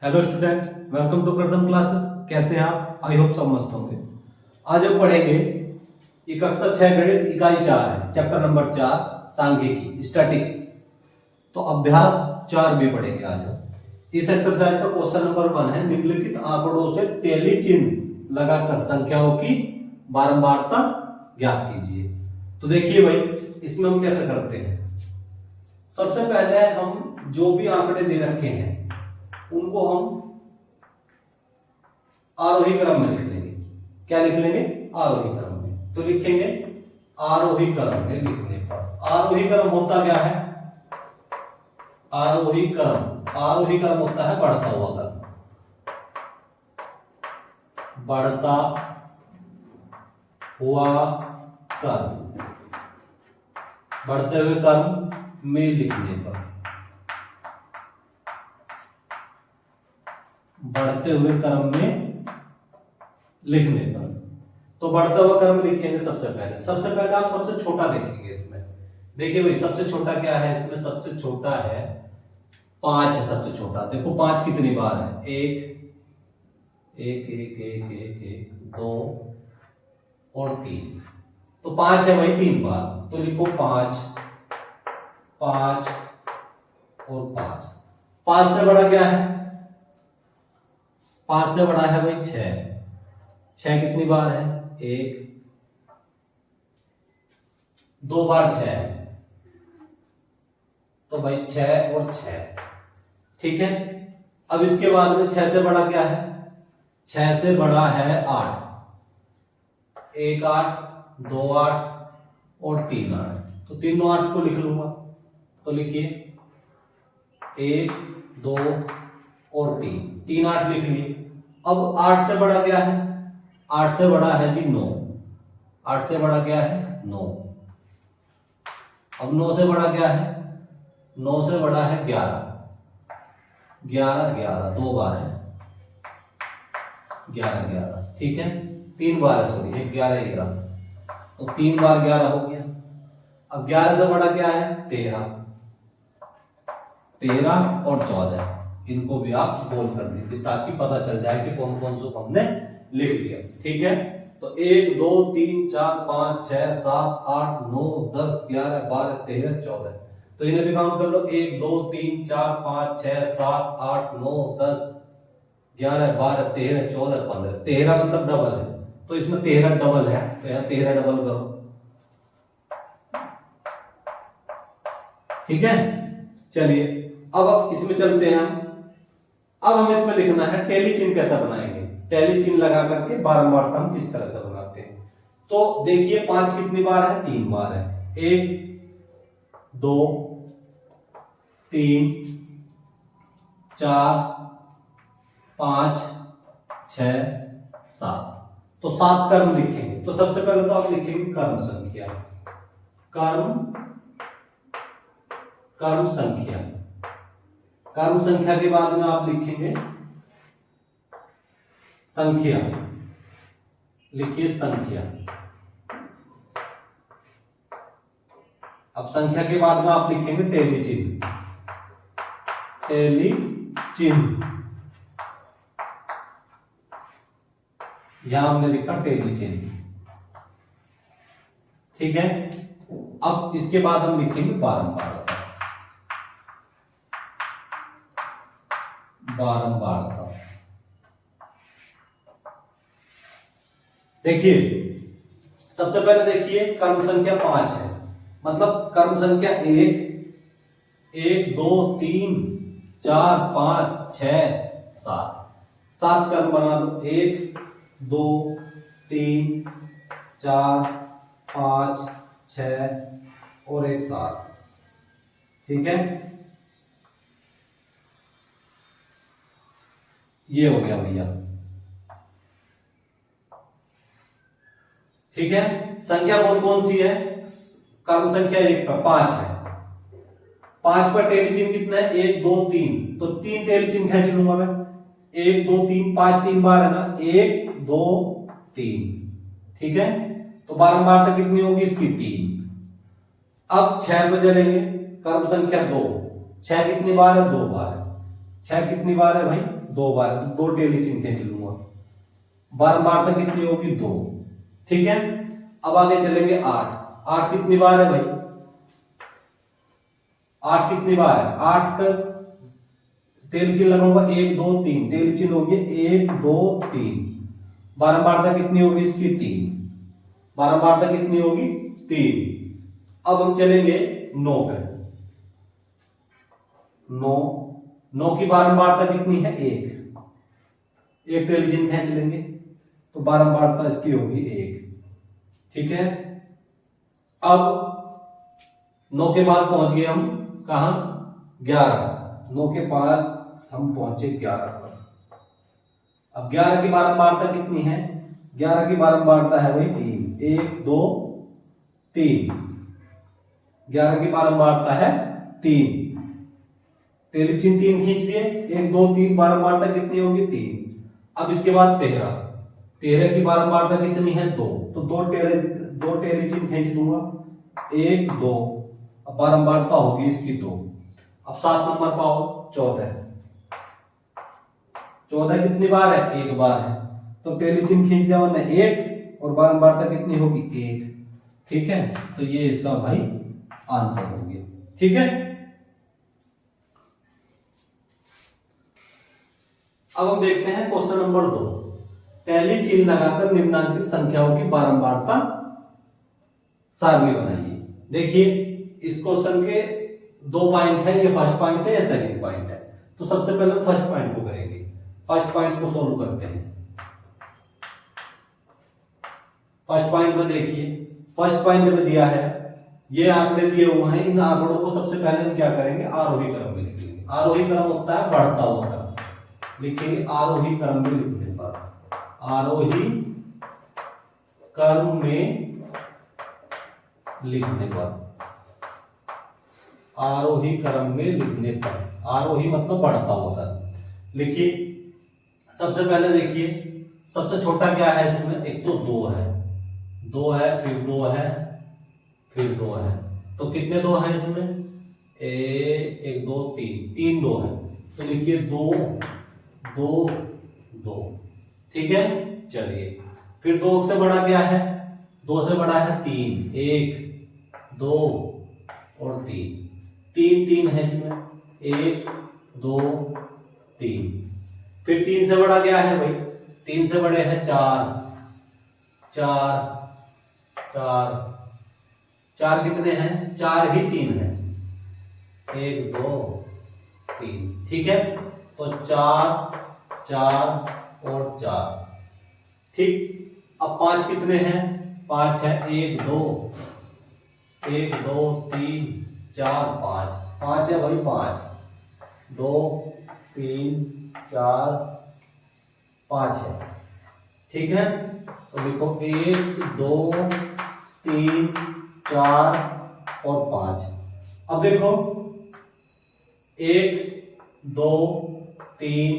Hello student, welcome to Kardam classes. कैसे हैं आप? आई होप सब मस्त होंगे। आज हम पढ़ेंगे ये कक्षा 6 गणित इकाई 4 है, चैप्टर नंबर 4 सांख्यिकी स्टैटिक्स। तो अभ्यास 4 भी पढ़ेंगे आज हम। इस एक्सरसाइज का क्वेश्चन नंबर 1 है, निम्नलिखित आंकड़ों से टेली चिन्ह लगाकर संख्याओं की बारंबारता ज्ञात कीजिए। तो देखिए भाई, इसमें हम कैसे करते हैं। सबसे पहले हम जो भी आंकड़े दे रखे हैं उनको हम आरोही क्रम में लिख लेंगे। क्या लिख लेंगे? आरोही क्रम में। तो लिखेंगे आरोही क्रम में। लिखने पर आरोही क्रम होता क्या है? आरोही क्रम होता है बढ़ता हुआ क्रम। बढ़ता हुआ क्रम, बढ़ते हुए क्रम में लिखने पर, बढ़ते हुए क्रम में लिखने पर। तो बढ़ता हुआ क्रम लिखेंगे सबसे पहले आप सबसे छोटा देखेंगे इसमें। देखिए भाई, सबसे छोटा क्या है इसमें? सबसे छोटा है 5 है। सबसे छोटा देखो 5 कितनी बार है? 1 1 1 1 1 1 2 और 3। तो 5 है भाई 3 बार। तो लिखो 5 5 और 5। 5 से बड़ा क्या है? 5 से बड़ा है भाई 6। 6 कितनी बार है? 1 2 बार 6 है। तो भाई 6 और 6। ठीक है। अब इसके बाद में 6 से बड़ा क्या है? 6 से बड़ा है 8। 1 8 2 8 और 3 8। तो तीनों 8 को लिख लूंगा। तो लिखिए 1 2 और 3। 3 8 लिख लिए। अब 8 से बड़ा क्या है? 8 से बड़ा है जी 9। 8 से बड़ा क्या है? 9। अब 9 से बड़ा क्या है? 9 से बड़ा है 11। 11 11 2 बार है। 11 11। ठीक है। 3 बार है, सॉरी 11 11। तो 3 बार 11 हो गया। अब 11 से बड़ा क्या है? 13। 13 और 14। इनको भी आप बोल कर दीजिए ताकि पता चल जाए कि कौन कौन से हमने लिख लिया। ठीक है। तो 1 2 3 4 5 6 7 8 9 10 11 12 13 14। तो इन्हें भी काउंट कर लो। 1 2 3 4 5 6 7 8 9 10 11 12 13 14 15। 13 मतलब डबल है, तो इसमें 13 डबल है, तो यहाँ 13 डबल करो। ठीक है। चलिए अब इसमें चलते हैं हम। अब हम इसमें लिखना है टेली चिन्ह कैसा बनाएंगे। टेली चिन्ह लगा करके बारंबारता हम किस तरह से बनाते हैं। तो देखिए 5 कितनी बार है? 3 बार है। 1 2 3 4 5 6 7। तो 7 कर्म लिखेंगे। तो सबसे पहले तो आप लिखेंगे कर्म संख्या। कर्म संख्या। कर्म संख्या के बाद में आप लिखेंगे संख्या। लिखिए संख्या। अब संख्या के बाद में आप लिखेंगे टेली चिन्ह। टेली चिन्ह, यहां हमने लिखा टेली चिन्ह। ठीक है। अब इसके बाद हम लिखेंगे बारंबारता। बारंबारता देखिए, सबसे पहले देखिए कर्म संख्या 5 है, मतलब कर्म संख्या 1 1 2 3 4 5 6 7। 7 कर्म बना दो। 1 2 3 4 5 6 और 1 7। ठीक है। ये हो गया भैया। ठीक है। संख्या कौन कौन सी है? कर्म संख्या 1 पर 5 है। 5 पर टेली चिन्ह कितना है? 1 2 3। तो 3 टेली चिन्ह खींच लूंगा मैं। 1 2 3 5 3 बार है ना। 1 2 3। ठीक है। तो बारंबारता कितनी होगी इसकी? 3। अब 6 पे चलेंगे। कर्म संख्या 2। 6 कितनी बार है? 2 बार है। 6 कितनी बार है भाई? 2 बार है, तो 2 टेली चिन्ह खींच लूंगा। बारंबारता कितनी होगी? 2। ठीक है, अब आगे चलेंगे 8। 8 कितनी बार है भाई? 8 कितनी बार है? 8 का टेली चिन्ह लगाऊंगा 1 2 3, टेली चिन्ह होगी 1 2 3। बारंबारता कितनी होगी इसकी? 3। बारंबारता कितनी होगी? 3। अब हम चलेंगे 9 पे। 9 की बारंबारता कितनी है? 1 टेली चिन्ह खींच लेंगे तो बारंबारता इसकी होगी 1। ठीक है, अब 9 के बाद पहुंच गए हम कहा? 11। 9 के बाद हम पहुंचे 11 पर। अब 11 की बारंबारता कितनी है? 11 की बारंबारता है वही 3। 1 2 3। 11 की बारंबारता है 3। टेली चिन्ह 3 खींच दिए, 1 2 3, बारंबारता कितनी होगी? 3। अब इसके बाद 13। 13 की बारंबारता कितनी है? 2। तो 2 टेली चिन्ह खींच दूंगा, 1 2। अब बारंबारता होगी इसकी 2। अब 7 नंबर पाओ, 14। 14 कितनी बार है? 1 बार है, तो टेली चिन्ह खींच दिया मैंने 1, और बारंबारता कितनी होगी? 1। ठीक है, तो ये इसका भाई आंसर हो गया। ठीक है, अब हम देखते हैं क्वेश्चन नंबर 2। टेली चिन्ह लगाकर निम्नलिखित संख्याओं की बारंबारता सारणी बनाइए। देखिए, इस क्वेश्चन के 2 पॉइंट है, ये फर्स्ट पॉइंट है, ये सेकंड पॉइंट है। तो सबसे पहले हम फर्स्ट पॉइंट को करेंगे। फर्स्ट पॉइंट को सोल्व करते हैं। फर्स्ट पॉइंट में देखिए, फर्स्ट पॉइंट में दिया है, ये आंकड़े दिए हुए हैं। इन आंकड़ों को सबसे पहले हम क्या करेंगे? आरोही क्रम में लिखेंगे। आरोही क्रम होता है बढ़ता हुआ क्रम, लिखेंगे आरोही क्रम में लिखने पर। आरोही क्रम में लिखने पर, आरोही क्रम में लिखने पर, आरोही मतलब बढ़ता हुआ क्रम। लिखिए, सबसे पहले देखिए, सबसे छोटा क्या है इसमें? एक तो 2 है, 2 है, फिर 2 है, फिर 2 है। तो कितने 2 हैं इसमें? 1 2 3, 3 2 है। तो लिखिए 2 2 2। ठीक है, चलिए, फिर 2 से बड़ा क्या है? 2 से बड़ा है 3। 1 2 और 3, 3 3 है इसमें, 1 2 3। फिर 3 से बड़ा क्या है भाई? 3 से बड़े हैं 4 4 4। 4 कितने हैं? 4 ही 3 है, 1 2 3। ठीक है, तो 4 4 और 4। ठीक, अब 5 कितने हैं? 5 है, 1 2 1 2 3 4 5। 5 है भाई, 5 2 3 4 5 है। ठीक है, तो देखो 1 2 3 4 और 5। अब देखो 1 2 3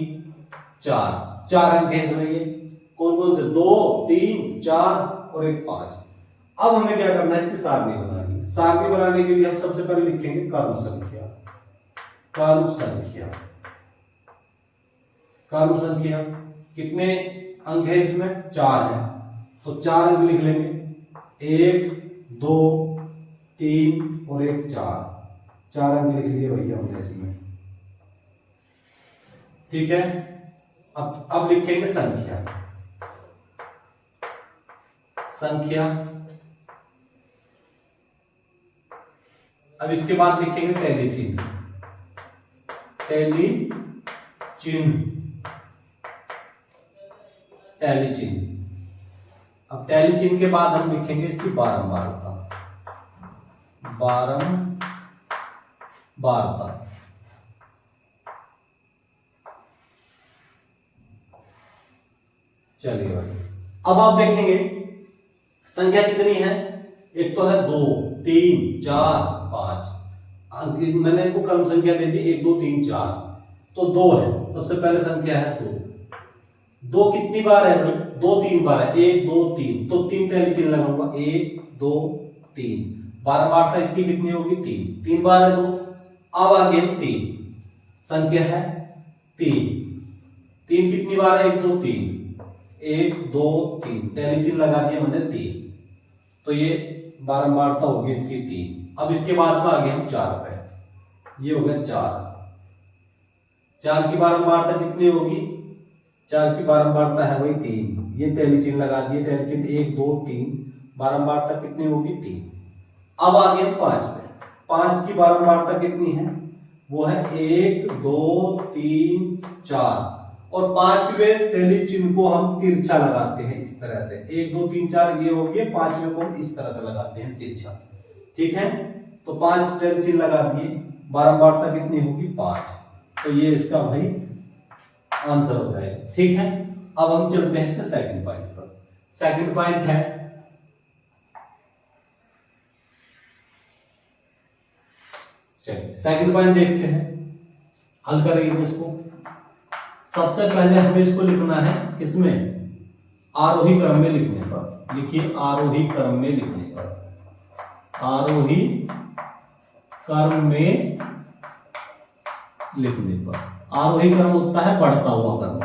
4, 4 अंक है इसमें। ये कौन कौन से? 2 3 4 और एक 5। अब हमें क्या करना है? इसकी सारणी बनानी है। सारणी बनाने के लिए हम सबसे पहले लिखेंगे क्रम संख्या। क्रम संख्या, क्रम संख्या कितने अंक है इसमें? 4 है, तो 4 अंक लिख लेंगे। 1 2 3 और एक 4, 4 अंक लिख लिए भैया हमने इसमें। ठीक है, अब लिखेंगे संख्या। संख्या, अब इसके बाद लिखेंगे टेली चिन्ह। टेली चिन्ह, टेली चिन्ह। अब टेली चिन्ह के बाद हम लिखेंगे इसकी बारंबारता। बारंबारता, चलिए भाई, अब आप देखेंगे संख्या कितनी है? एक तो है 2 3 4 5। मैंने इनको क्रम संख्या दे दी 1 2 3 4, तो 2 है। सबसे पहले संख्या है 2। 2 कितनी बार है भाई? 2 3 बार है, 1 2 3, तो 3 टेली चिन्ह लगाऊंगा, 1 2 3। बारंबारता इसकी कितनी होगी? 3। 3 बार है 2। अब आगे 3, संख्या है 3। तीन कितनी बार है? 1 2 3, 1 2 3, टेली चिन्ह लगा दिया मैंने 3, तो ये बारंबारता होगी इसकी 3। अब इसके बाद में आगे हम 4 पे, ये हो गया 4, 4 की बारंबारता कितनी होगी? 4 की बारंबारता है वही 3, ये टेली चिन्ह लगा दिए, टेली चिन्ह 1 2 3, बारंबारता कितनी होगी? 3। अब आगे हम 5 पे, 5 की बारंबारता कितनी है? वो है 1 2 3 4, और पांचवें टेली चिन्ह को हम तिरछा लगाते हैं इस तरह से, 1 2 3 4 ये हो गया, पांचवें को हम इस तरह से लगाते हैं तिरछा, ठीक है। तो 5 टेली चिन्ह लगा दिए, बारंबारता कितनी होगी? 5, तो ये इसका भाई आंसर हो जाएगा, ठीक है। अब हम चलते हैं इसके सेकंड पॉइंट पर। सेकंड पॉइंट है चलिए सेकंड पॉइंट देखते हैं, हल करेंगे इसको। सबसे पहले हमें इसको लिखना है किसमें? आरोही क्रम में लिखने पर। लिखिए आरोही क्रम में लिखने पर, आरोही क्रम में लिखने पर। आरोही क्रम होता है बढ़ता हुआ क्रम।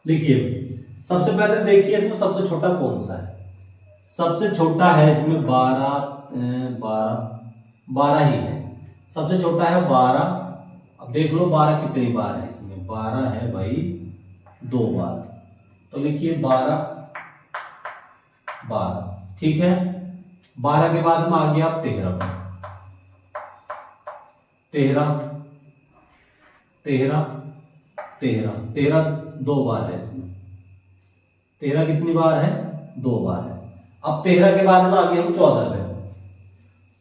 लिखिए सबसे पहले देखिए इसमें सबसे छोटा कौन सा है? सबसे छोटा है इसमें 12 ही है, सबसे छोटा है 12। अब देख लो 12 कितनी बार है इसमें? 12 है भाई 2 बार, तो लिखिए 12 12, ठीक है। 12 के बाद में आ गया आप 13 13 13 13 13 2 बार है इसमें, 13 कितनी बार है? 2 बार है। अब 13 के बाद में आ गए हम 14 पे,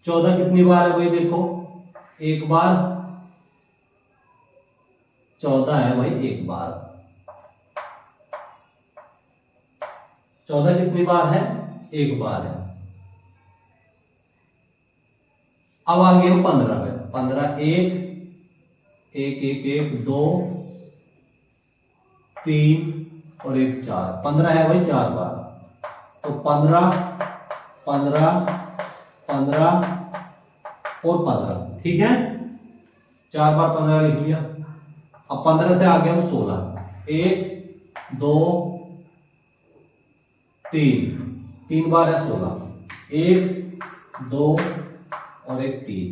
14 कितनी बार है भाई? देखो 1 बार, 14 है भाई 1 बार, 14 कितनी बार है? 1 बार है। अब आ गए हम 15 पे, 15 1 1 1 1 2 3 और 1 4, 15 है भाई 4 बार, तो 15 15 15 और 15, ठीक है। 4 बार 15 लिख लिया। अब 15 से आगे हम 16, 1 2 3 बार है 16, 1 2 और 1 3।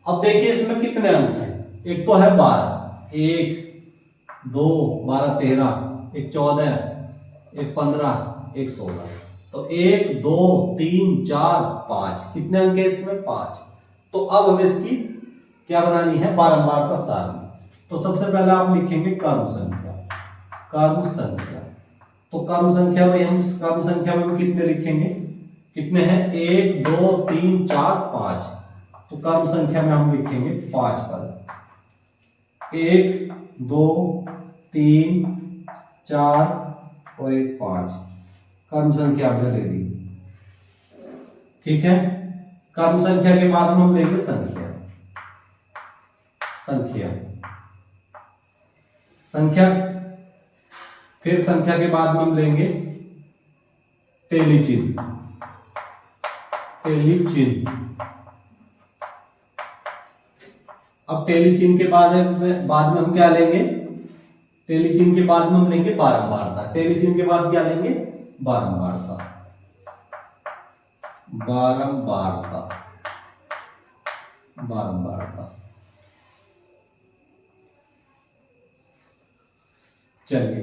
अब देखिए इसमें कितने अंक हैं? एक तो है 12, 1 2 12 13, एक 14, एक 15, एक 16, तो 1 2 3 4 5, कितने अंक है इसमें? 5। तो अब हमें इसकी क्या बनानी है? बारंबारता सारणी। तो सबसे पहले आप लिखेंगे क्रम संख्या, क्रम संख्या। तो क्रम संख्या में हम क्रम संख्या में कितने लिखेंगे? कितने हैं? 1 2 3 4 5, तो क्रम संख्या में हम लिखेंगे 5 पद, 1 2 3 4 और 1 5, क्रम संख्या आपने ले ली, ठीक है। क्रम संख्या के बाद में हम लेंगे संख्या, संख्या संख्या, फिर संख्या के बाद में हम लेंगे टेली चिन्ह, टेली चिन्ह। अब टेली चिन्ह के बाद में हम क्या लेंगे? टेली चिन्ह के बाद में हम लेंगे बारंबारता, टेली चिन्ह के बाद क्या लेंगे? बारंबारता, बारंबारता, बारंबारता। चलिए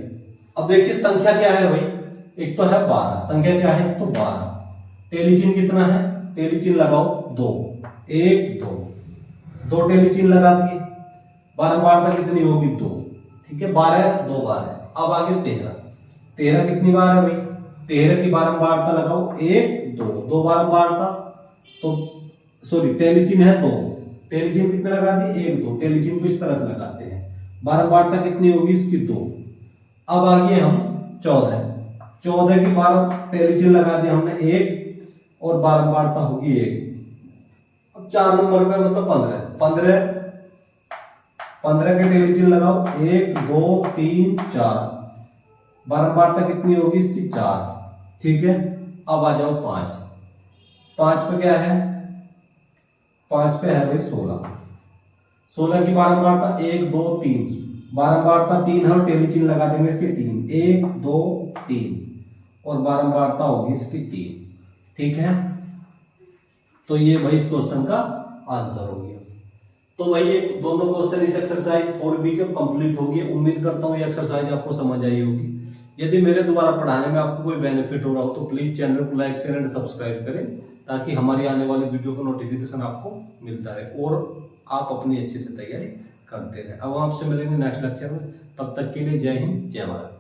अब देखिए संख्या क्या है भाई? एक तो है 12, संख्या क्या है? तो 12। टेली चिन्ह कितना है? टेली चिन्ह लगाओ 2, 1 2 टेली चिन्ह लगा दिए, बारंबारता कितनी होगी? 2, ठीक है। 12 2 बार है। अब आगे 13, 13 कितनी बार है भाई? 13 की बारंबारता लगाओ 1 2 बारंबारता, तो सॉरी टेली चिन्ह है 2, टेली चिन्ह कितने लगा दिए? 1 2, टेली चिन्ह को इस तरह से लगाते हैं, बारंबारता कितनी होगी इसकी? 2। अब आगे हम 14, 14 की बार टेली चिन्ह लगा दिया हमने 1 और बारंबारता होगी 1। अब 4 नंबर पे मतलब 15 15 के टेली चिन्ह लगाओ 1 2 3 4, बारंबारता कितनी होगी इसकी? 4, ठीक है। अब आ जाओ 5, 5 पे क्या है? 5 पे है भाई 16, 16 की बारंबारता 1 2 3, बारंबारता 3 है और टेली चिन्ह लगा देंगे इसके 3, 1 2 3 और बारंबारता होगी इसकी 3। ठीक है, तो ये भाई इस क्वेश्चन का आंसर हो गया। तो भाई ये दोनों क्वेश्चन इस एक्सरसाइज 4B के कंप्लीट हो गए। उम्मीद करता हूँ ये एक्सरसाइज आपको समझ आई होगी। यदि मेरे द्वारा पढ़ाने में आपको कोई बेनिफिट हो रहा हो तो प्लीज चैनल को लाइक शेयर एंड सब्सक्राइब करें, ताकि हमारी आने वाली वीडियो का नोटिफिकेशन आपको मिलता रहे और आप अपनी अच्छे से तैयारी करते रहे। अब आपसे मिलेंगे नेक्स्ट लेक्चर में, तब तक के लिए जय हिंद जय भारत।